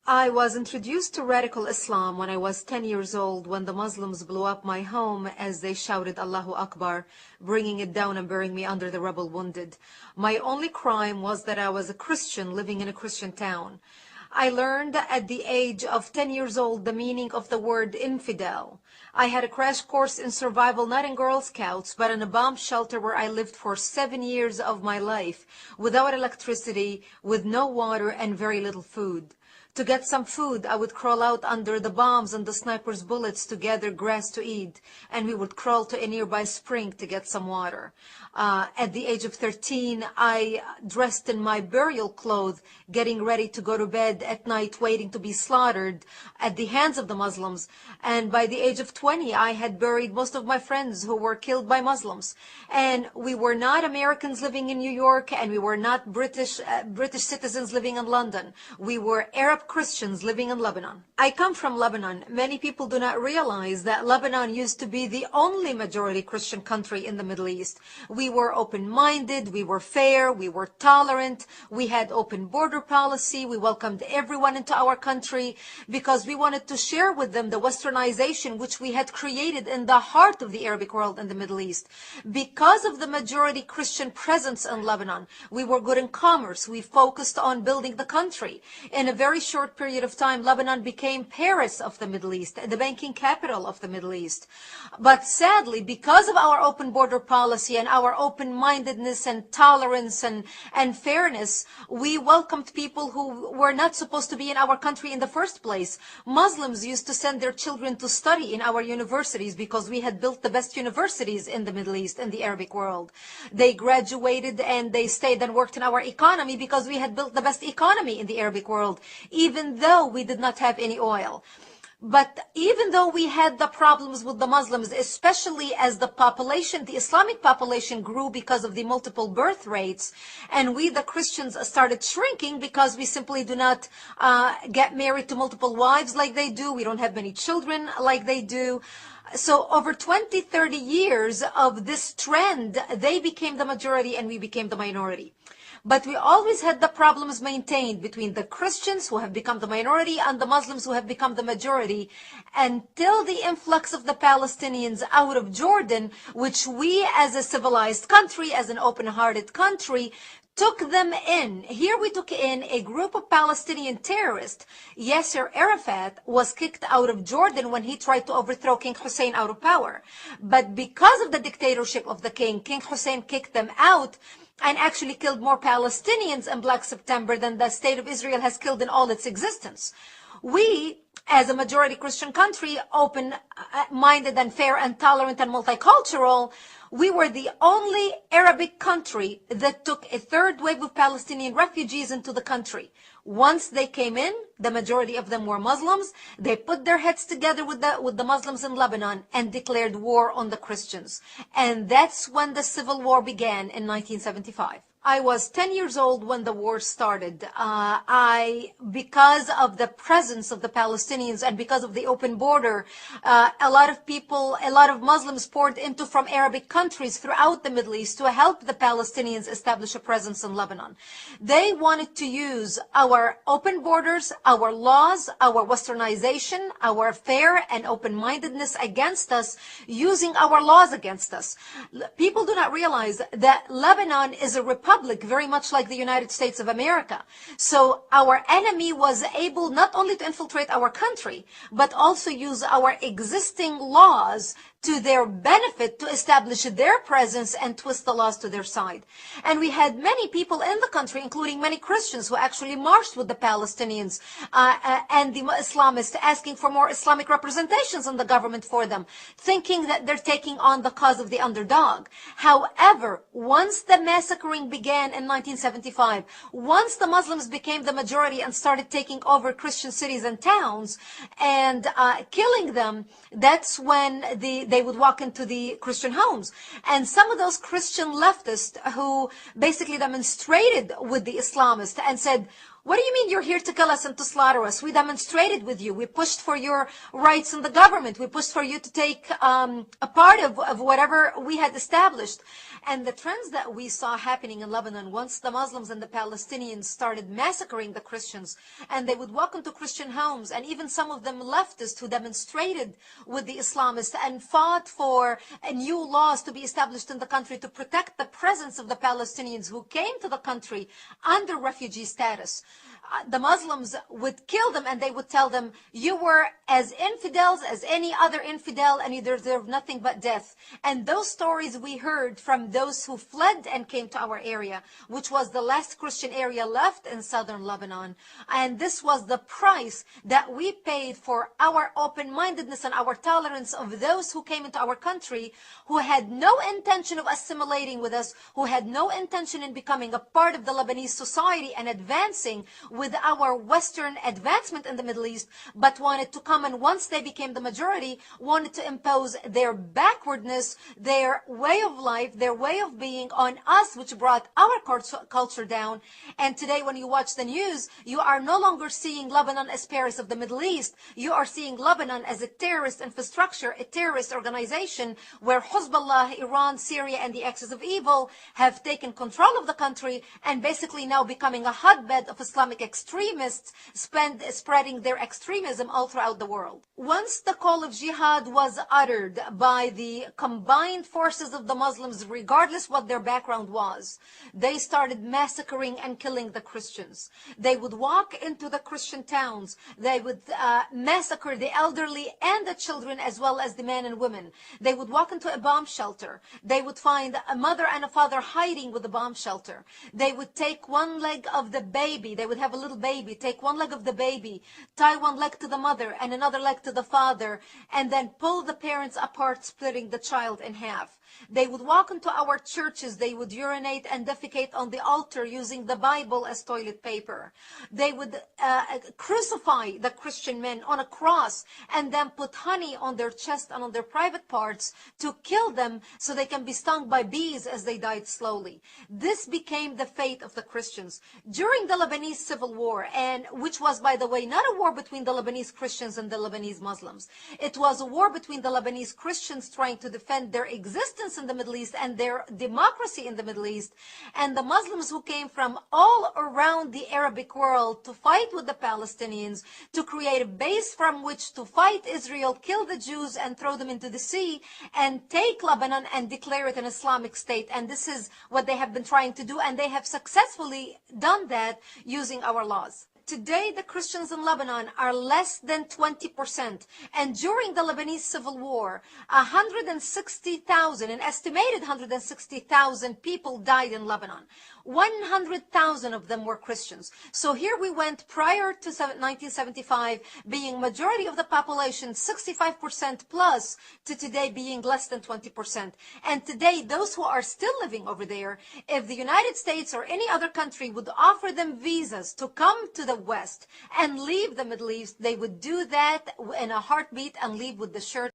I was introduced to radical Islam when I was 10 years old, when the Muslims blew up my home as they shouted Allahu Akbar, bringing it down and burying me under the rubble wounded. My only crime was that I was a Christian living in a Christian town. I learned at the age of 10 years old the meaning of the word infidel. I had a crash course in survival, not in Girl Scouts, but in a bomb shelter where I lived for 7 years of my life, without electricity, with no water, and very little food. To get some food, I would crawl out under the bombs and the snipers' bullets to gather grass to eat, and we would crawl to a nearby spring to get some water. At the age of 13, I dressed in my burial clothes, getting ready to go to bed at night, waiting to be slaughtered at the hands of the Muslims. And by the age of 20, I had buried most of my friends who were killed by Muslims. And we were not Americans living in New York, and we were not British citizens living in London. We were Arab Christians living in Lebanon. I come from Lebanon. Many people do not realize that Lebanon used to be the only majority Christian country in the Middle East. We were open-minded, we were fair, we were tolerant, we had open border policy, we welcomed everyone into our country because we wanted to share with them the westernization which we had created in the heart of the Arabic world in the Middle East. Because of the majority Christian presence in Lebanon, we were good in commerce, we focused on building the country. In a very short period of time, Lebanon became Paris of the Middle East, the banking capital of the Middle East. But sadly, because of our open border policy and our open-mindedness and tolerance and fairness, we welcomed people who were not supposed to be in our country in the first place. Muslims used to send their children to study in our universities because we had built the best universities in the Middle East, in the Arabic world. They graduated and they stayed and worked in our economy because we had built the best economy in the Arabic world, even though we did not have any oil. But even though we had the problems with the Muslims, especially as the population, the Islamic population grew because of the multiple birth rates, and we, the Christians, started shrinking because we simply do not get married to multiple wives like they do. We don't have many children like they do. So over 20, 30 years of this trend, they became the majority and we became the minority. But we always had the problems maintained between the Christians, who have become the minority, and the Muslims, who have become the majority, until the influx of the Palestinians out of Jordan, which we as a civilized country, as an open-hearted country, took them in. Here we took in a group of Palestinian terrorists. Yasser Arafat was kicked out of Jordan when he tried to overthrow King Hussein out of power. But because of the dictatorship of the king, King Hussein kicked them out and actually killed more Palestinians in Black September than the state of Israel has killed in all its existence. We, as a majority Christian country, open-minded and fair and tolerant and multicultural, we were the only Arabic country that took a third wave of Palestinian refugees into the country. Once they came in, the majority of them were Muslims. They put their heads together with the Muslims in Lebanon and declared war on the Christians. And that's when the civil war began in 1975. I was 10 years old when the war started. Because of the presence of the Palestinians and because of the open border, a lot of Muslims poured into from Arabic countries throughout the Middle East to help the Palestinians establish a presence in Lebanon. They wanted to use our open borders, our laws, our westernization, our fair and open-mindedness against us, using our laws against us. People do not realize that Lebanon is a republic, very much like the United States of America. So our enemy was able not only to infiltrate our country, but also use our existing laws to their benefit to establish their presence and twist the laws to their side. And we had many people in the country, including many Christians, who actually marched with the Palestinians and the Islamists, asking for more Islamic representations in the government for them, thinking that they're taking on the cause of the underdog. However, once the massacring began in 1975, once the Muslims became the majority and started taking over Christian cities and towns and killing them, that's when they would walk into the Christian homes. And some of those Christian leftists who basically demonstrated with the Islamists and said, What do you mean you're here to kill us and to slaughter us? We demonstrated with you. We pushed for your rights in the government. We pushed for you to take a part of whatever we had established. And the trends that we saw happening in Lebanon, once the Muslims and the Palestinians started massacring the Christians, and they would walk into Christian homes, and even some of them leftists who demonstrated with the Islamists and fought for new laws to be established in the country to protect the presence of the Palestinians who came to the country under refugee status. The Muslims would kill them, and they would tell them, you were as infidels as any other infidel, and you deserve nothing but death. And those stories we heard from those who fled and came to our area, which was the last Christian area left in southern Lebanon. And this was the price that we paid for our open-mindedness and our tolerance of those who came into our country, who had no intention of assimilating with us, who had no intention in becoming a part of the Lebanese society and advancing with our Western advancement in the Middle East, but wanted to come, and once they became the majority, wanted to impose their backwardness, their way of life, their way of being on us, which brought our culture down. And today, when you watch the news, you are no longer seeing Lebanon as Paris of the Middle East. You are seeing Lebanon as a terrorist infrastructure, a terrorist organization, where Hezbollah, Iran, Syria, and the axis of evil have taken control of the country, and basically now becoming a hotbed of Islamic extremists spreading their extremism all throughout the world. Once the call of jihad was uttered by the combined forces of the Muslims, regardless what their background was, they started massacring and killing the Christians. They would walk into the Christian towns. They would massacre the elderly and the children, as well as the men and women. They would walk into a bomb shelter. They would find a mother and a father hiding with the bomb shelter. They would take one leg of the baby. They would have a little baby, take one leg of the baby, tie one leg to the mother and another leg to the father, and then pull the parents apart, splitting the child in half. They would walk into our churches. They would urinate and defecate on the altar using the Bible as toilet paper. They would crucify the Christian men on a cross and then put honey on their chest and on their private parts to kill them so they can be stung by bees as they died slowly. This became the fate of the Christians. During the Lebanese Civil War, and which was, by the way, not a war between the Lebanese Christians and the Lebanese Muslims. It was a war between the Lebanese Christians trying to defend their existence in the Middle East and their democracy in the Middle East, and the Muslims who came from all around the Arabic world to fight with the Palestinians, to create a base from which to fight Israel, kill the Jews and throw them into the sea, and take Lebanon and declare it an Islamic state. And this is what they have been trying to do, and they have successfully done that using our laws. Today, the Christians in Lebanon are less than 20%. And during the Lebanese Civil War, 160,000, an estimated 160,000 people died in Lebanon. 100,000 of them were Christians. So here we went prior to 1975 being majority of the population, 65% plus, to today being less than 20%. And today, those who are still living over there, if the United States or any other country would offer them visas to come to the West and leave the Middle East, they would do that in a heartbeat and leave with the shirt